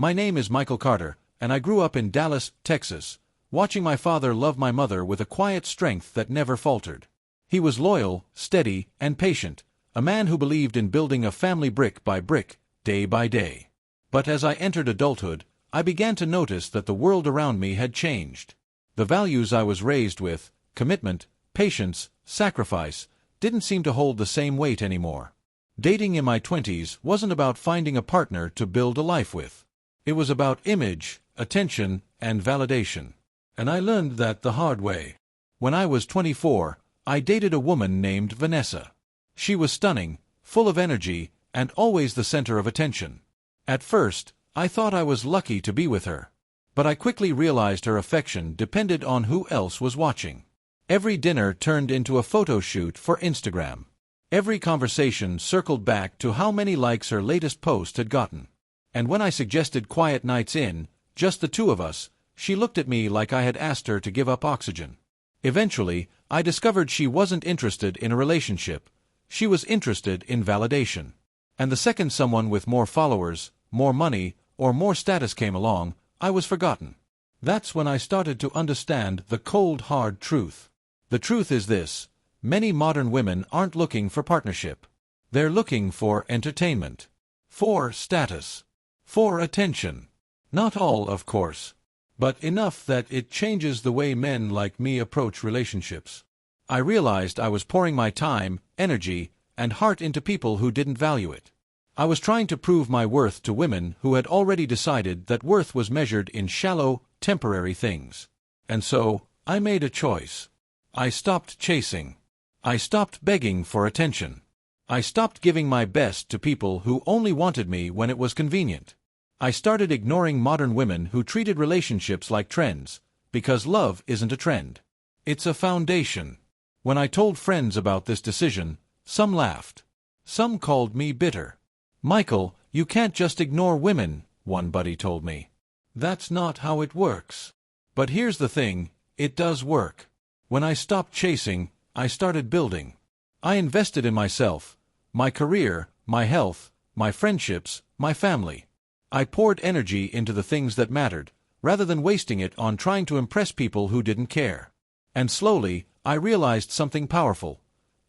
My name is Michael Carter, and I grew up in Dallas, Texas, watching my father love my mother with a quiet strength that never faltered. He was loyal, steady, and patient, a man who believed in building a family brick by brick, day by day. But as I entered adulthood, I began to notice that the world around me had changed. The values I was raised with, commitment, patience, sacrifice, didn't seem to hold the same weight anymore. Dating in my 20s wasn't about finding a partner to build a life with. It was about image, attention, and validation. And I learned that the hard way. When I was 24, I dated a woman named Vanessa. She was stunning, full of energy, and always the center of attention. At first, I thought I was lucky to be with her. But I quickly realized her affection depended on who else was watching. Every dinner turned into a photo shoot for Instagram. Every conversation circled back to how many likes her latest post had gotten. And when I suggested quiet nights in, just the two of us, she looked at me like I had asked her to give up oxygen. Eventually, I discovered she wasn't interested in a relationship. She was interested in validation. And the second someone with more followers, more money, or more status came along, I was forgotten. That's when I started to understand the cold, hard truth. The truth is this: many modern women aren't looking for partnership. They're looking for entertainment. For status. For attention. Not all, of course. But enough that it changes the way men like me approach relationships. I realized I was pouring my time, energy, and heart into people who didn't value it. I was trying to prove my worth to women who had already decided that worth was measured in shallow, temporary things. And so, I made a choice. I stopped chasing. I stopped begging for attention. I stopped giving my best to people who only wanted me when it was convenient. I started ignoring modern women who treated relationships like trends, because love isn't a trend. It's a foundation. When I told friends about this decision, some laughed. Some called me bitter. "Michael, you can't just ignore women," one buddy told me. "That's not how it works." But here's the thing, it does work. When I stopped chasing, I started building. I invested in myself, my career, my health, my friendships, my family. I poured energy into the things that mattered, rather than wasting it on trying to impress people who didn't care. And slowly, I realized something powerful.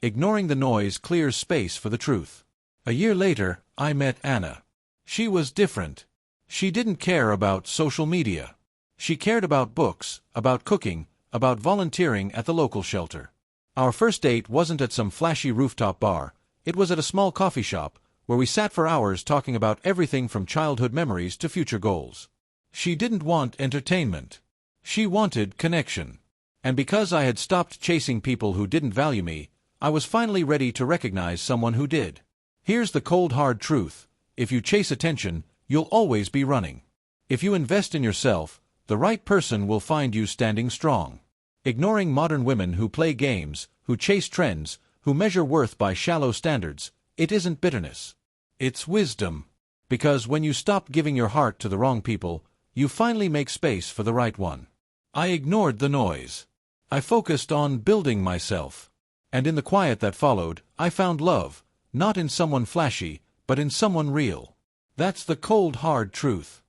Ignoring the noise clears space for the truth. A year later, I met Anna. She was different. She didn't care about social media. She cared about books, about cooking, about volunteering at the local shelter. Our first date wasn't at some flashy rooftop bar. It was at a small coffee shop, where we sat for hours talking about everything from childhood memories to future goals. She didn't want entertainment. She wanted connection. And because I had stopped chasing people who didn't value me, I was finally ready to recognize someone who did. Here's the cold hard truth: if you chase attention, you'll always be running. If you invest in yourself, the right person will find you standing strong. Ignoring modern women who play games, who chase trends, who measure worth by shallow standards, it isn't bitterness. It's wisdom. Because when you stop giving your heart to the wrong people, you finally make space for the right one. I ignored the noise. I focused on building myself. And in the quiet that followed, I found love, not in someone flashy, but in someone real. That's the cold hard truth.